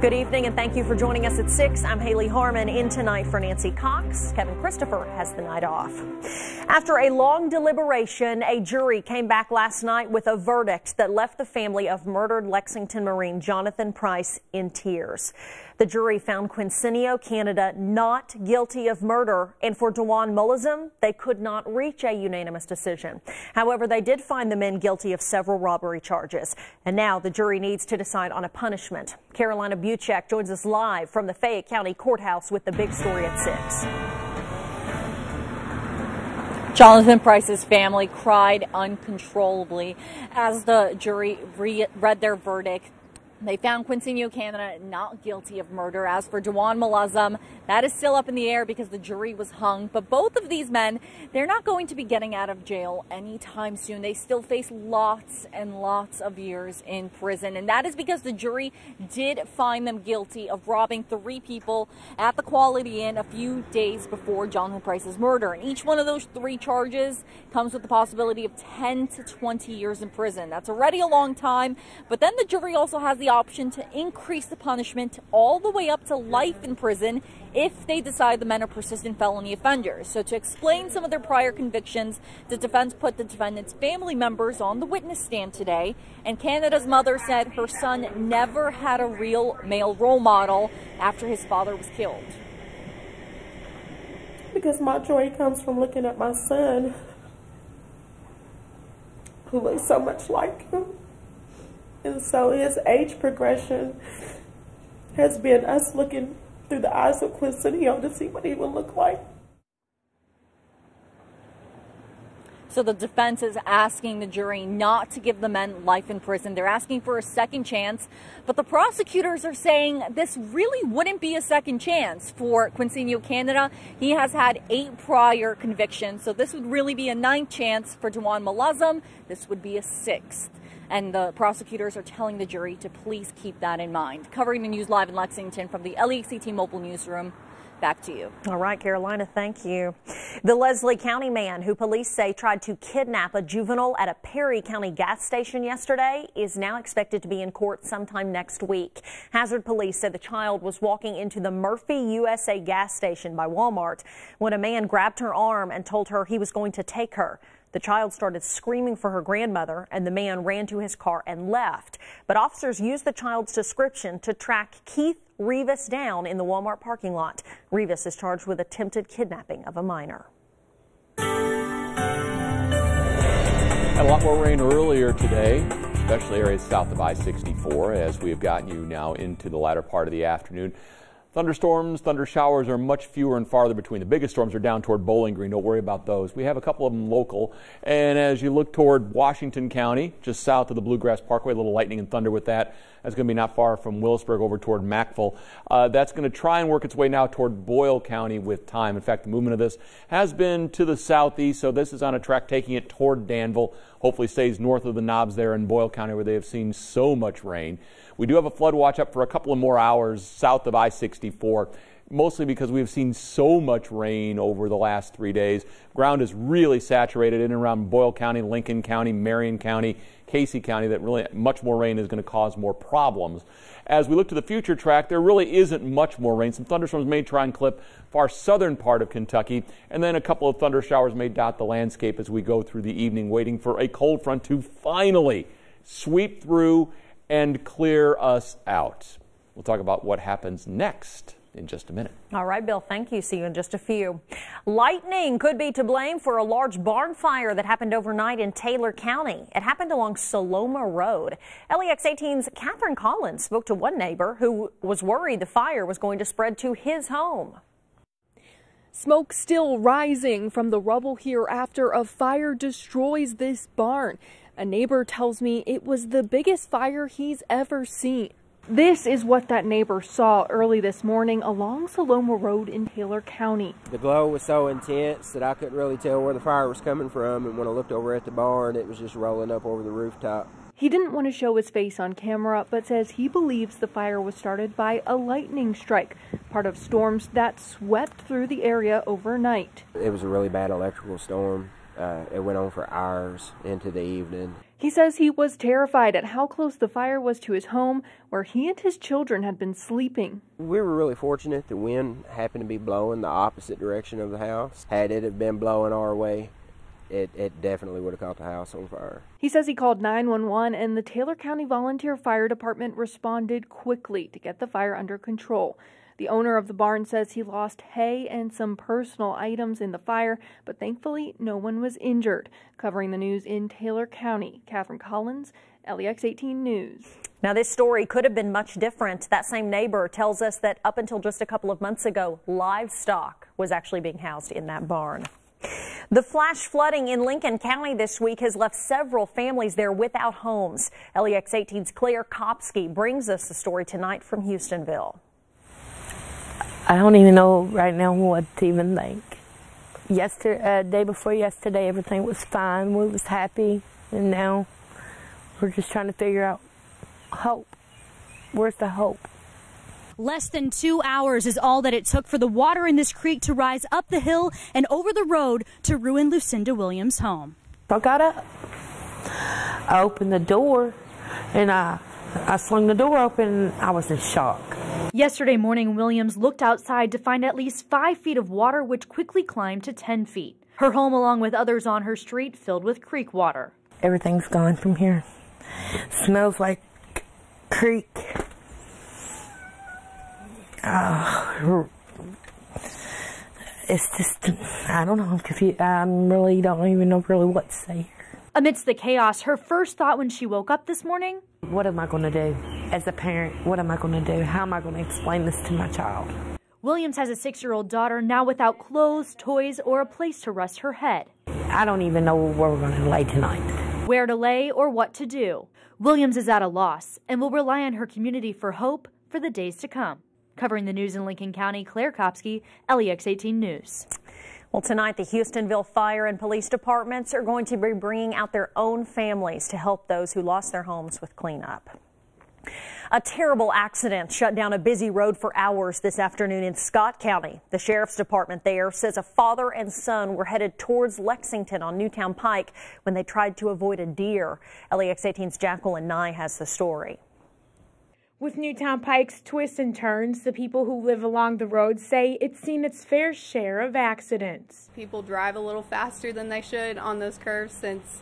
Good evening and thank you for joining us at 6. I'm HAYLEY Harmon in tonight for Nancy Cox. Kevin Christopher has the night off. After a long deliberation, a jury came back last night with a verdict that left the family of murdered Lexington Marine Jonathan Price in tears. The jury found Quincinio Canada not guilty of murder, and for Dewan Mulazem, they could not reach a unanimous decision. However, they did find the men guilty of several robbery charges, and now the jury needs to decide on a punishment. Carolina Buchek joins us live from the Fayette County Courthouse with the big story at 6. Jonathan Price's family cried uncontrollably as the jury read their verdict. They found Quincinio Canada not guilty of murder. As for Dewan Mulazem, that is still up in the air because the jury was hung. But both of these men, they're not going to be getting out of jail anytime soon. They still face lots and lots of years in prison. And that is because the jury did find them guilty of robbing 3 people at the Quality Inn a few days before Jonathan Price's murder. And each one of those 3 charges comes with the possibility of 10 to 20 years in prison. That's already a long time. But then the jury also has the option to increase the punishment all the way up to life in prison if they decide the men are persistent felony offenders. So to explain some of their prior convictions, the defense put the defendant's family members on the witness stand today, and Canada's mother said her son never had a real male role model after his father was killed. Because my joy comes from looking at my son, who looks so much like him. And so his age progression has been us looking through the eyes of Quincinio to see what he would look like. So the defense is asking the jury not to give the men life in prison. They're asking for a second chance, but the prosecutors are saying this really wouldn't be a second chance for Quincinio Canada. He has had 8 prior convictions, so this would really be a 9th chance. For Dewan Mulazem, this would be a 6th. And the prosecutors are telling the jury to please keep that in mind. Covering the news live in Lexington from the LEX Mobile Newsroom. Back to you. All right, Carolina, thank you. The Leslie County man who police say tried to kidnap a juvenile at a Perry County gas station yesterday is now expected to be in court sometime next week. Hazard police said the child was walking into the Murphy USA gas station by Walmart when a man grabbed her arm and told her he was going to take her. The child started screaming for her grandmother, and the man ran to his car and left. But officers used the child's description to track Keith Rivas down in the Walmart parking lot. Rivas is charged with attempted kidnapping of a minor. Had a lot more rain earlier today, especially areas south of I-64, as we have gotten you now into the latter part of the afternoon. Thunderstorms, thunder showers are much fewer and farther between. The biggest storms are down toward Bowling Green. Don't worry about those. We have a couple of them local. And as you look toward Washington County, just south of the Bluegrass Parkway, a little lightning and thunder with that. That's going to be not far from Willisburg over toward Mackville. That's going to try and work its way now toward Boyle County with time. In fact, the movement of this has been to the southeast, so this is on a track taking it toward Danville. Hopefully stays north of the knobs there in Boyle County where they have seen so much rain. We do have a flood watch up for a couple of more hours south of I-64, mostly because we've seen so much rain over the last 3 days. Ground is really saturated in and around Boyle County, Lincoln County, Marion County, Casey County, that really much more rain is going to cause more problems. As we look to the future track, there really isn't much more rain. Some thunderstorms may try and clip far southern part of Kentucky, and then a couple of thunder showers may dot the landscape as we go through the evening, waiting for a cold front to finally sweep through and clear us out. We'll talk about what happens next in just a minute. All right, Bill, thank you. See you in just a few. Lightning could be to blame for a large barn fire that happened overnight in Taylor County. It happened along Saloma Road. LEX 18's Catherine Collins spoke to one neighbor who was worried the fire was going to spread to his home. Smoke still rising from the rubble here after a fire destroys this barn. A neighbor tells me it was the biggest fire he's ever seen. This is what that neighbor saw early this morning along Saloma Road in Taylor County. The glow was so intense that I couldn't really tell where the fire was coming from, and when I looked over at the barn, it was just rolling up over the rooftop. He didn't want to show his face on camera, but says he believes the fire was started by a lightning strike, part of storms that swept through the area overnight. It was a really bad electrical storm. It went on for hours into the evening. He says he was terrified at how close the fire was to his home, where he and his children had been sleeping. We were really fortunate. The wind happened to be blowing the opposite direction of the house. Had it have been blowing our way, it definitely would have caught the house on fire. He says he called 911 and the Taylor County Volunteer Fire Department responded quickly to get the fire under control. The owner of the barn says he lost hay and some personal items in the fire, but thankfully no one was injured. Covering the news in Taylor County, Catherine Collins, LEX 18 News. Now, this story could have been much different. That same neighbor tells us that up until just a couple of months ago, livestock was actually being housed in that barn. The flash flooding in Lincoln County this week has left several families there without homes. LEX 18's Claire Kopsky brings us the story tonight from Houstonville. I don't even know right now what to even think. Day before yesterday, everything was fine. We was happy, and now we're just trying to figure out hope. Where's the hope? Less than 2 hours is all that it took for the water in this creek to rise up the hill and over the road to ruin Lucinda Williams' home. I got up. I opened the door, and I swung the door open, and I was in shock. Yesterday morning, Williams looked outside to find at least 5 feet of water, which quickly climbed to 10 feet. Her home, along with others on her street, filled with creek water. Everything's gone from here. Smells like creek. It's just, I don't know, I'm confused. I really don't even know what to say here. Amidst the chaos, her first thought when she woke up this morning: what am I going to do? As a parent, what am I going to do? How am I going to explain this to my child? Williams has a 6-year-old daughter now without clothes, toys, or a place to rest her head. I don't even know where we're going to lay tonight. Where to lay or what to do. Williams is at a loss and will rely on her community for hope for the days to come. Covering the news in Lincoln County, Claire Kopsky, LEX 18 News. Well, tonight the Houstonville Fire and Police Departments are going to be bringing out their own families to help those who lost their homes with cleanup. A terrible accident shut down a busy road for hours this afternoon in Scott County. The Sheriff's Department there says a father and son were headed towards Lexington on Newtown Pike when they tried to avoid a deer. LEX 18's Jacqueline Nye has the story. With Newtown Pike's twists and turns, the people who live along the road say it's seen its fair share of accidents. People drive a little faster than they should on those curves since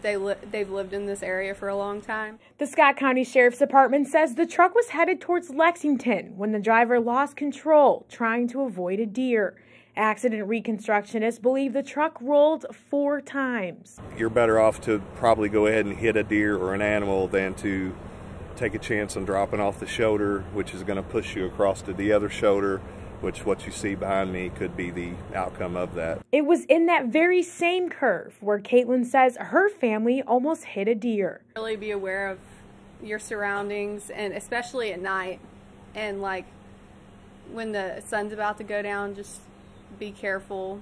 they've lived in this area for a long time. The Scott County Sheriff's Department says the truck was headed towards Lexington when the driver lost control, trying to avoid a deer. Accident reconstructionists believe the truck rolled 4 times. You're better off to probably go ahead and hit a deer or an animal than to take a chance on dropping off the shoulder, which is going to push you across to the other shoulder, which what you see behind me could be the outcome of that. It was in that very same curve where Caitlin says her family almost hit a deer. Really be aware of your surroundings, and especially at night, and like when the sun's about to go down, just be careful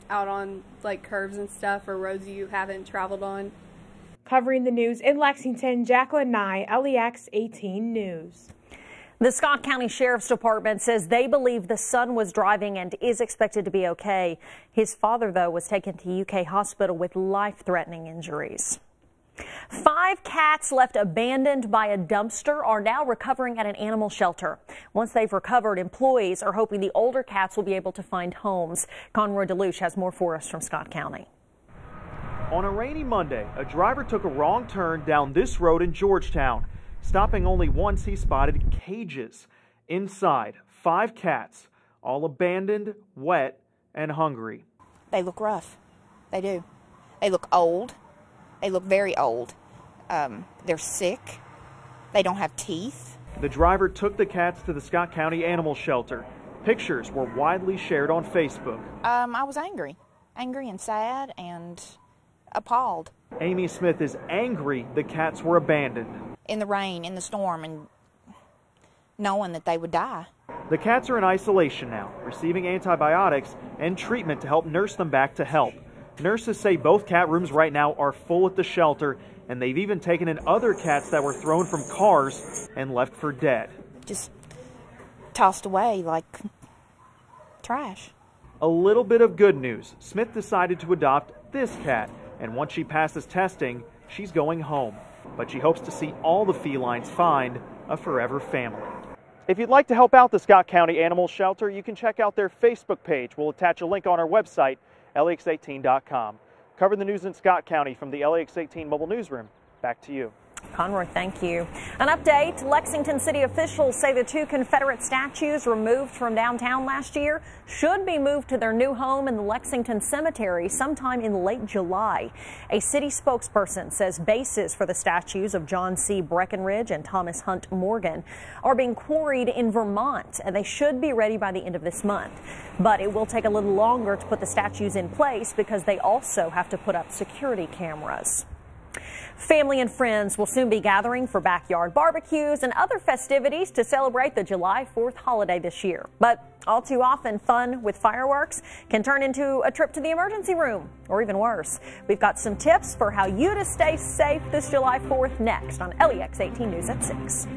out on like curves and stuff or roads you haven't traveled on. Covering the news in Lexington, Jacqueline Nye, LEX 18 News. The Scott County Sheriff's Department says they believe the son was driving and is expected to be okay. His father, though, was taken to UK hospital with life-threatening injuries. 5 cats left abandoned by a dumpster are now recovering at an animal shelter. Once they've recovered, employees are hoping the older cats will be able to find homes. Conroy DeLuche has more for us from Scott County. On a rainy Monday, a driver took a wrong turn down this road in Georgetown. Stopping only once, he spotted cages. Inside, 5 cats, all abandoned, wet, and hungry. They look rough. They do. They look old. They look very old. They're sick. They don't have teeth. The driver took the cats to the Scott County Animal Shelter. Pictures were widely shared on Facebook. I was angry and sad and appalled. Amy Smith is angry the cats were abandoned. In the rain, in the storm, and knowing that they would die. The cats are in isolation now, receiving antibiotics and treatment to help nurse them back to health. Nurses say both cat rooms right now are full at the shelter, and they've even taken in other cats that were thrown from cars and left for dead. Just tossed away like trash. A little bit of good news. Smith decided to adopt this cat, and once she passes testing, she's going home, but she hopes to see all the felines find a forever family. If you'd like to help out the Scott County Animal Shelter, you can check out their Facebook page. We'll attach a link on our website, LEX18.com. Covering the news in Scott County from the LEX18 Mobile Newsroom. Back to you. Conroy, thank you. An update, Lexington city officials say the 2 Confederate statues removed from downtown last year should be moved to their new home in the Lexington Cemetery sometime in late July. A city spokesperson says bases for the statues of John C. Breckinridge and Thomas Hunt Morgan are being quarried in Vermont, and they should be ready by the end of this month. But it will take a little longer to put the statues in place because they also have to put up security cameras. Family and friends will soon be gathering for backyard barbecues and other festivities to celebrate the July 4th holiday this year. But all too often, fun with fireworks can turn into a trip to the emergency room, or even worse. We've got some tips for how you to stay safe this July 4th next on LEX 18 News at 6.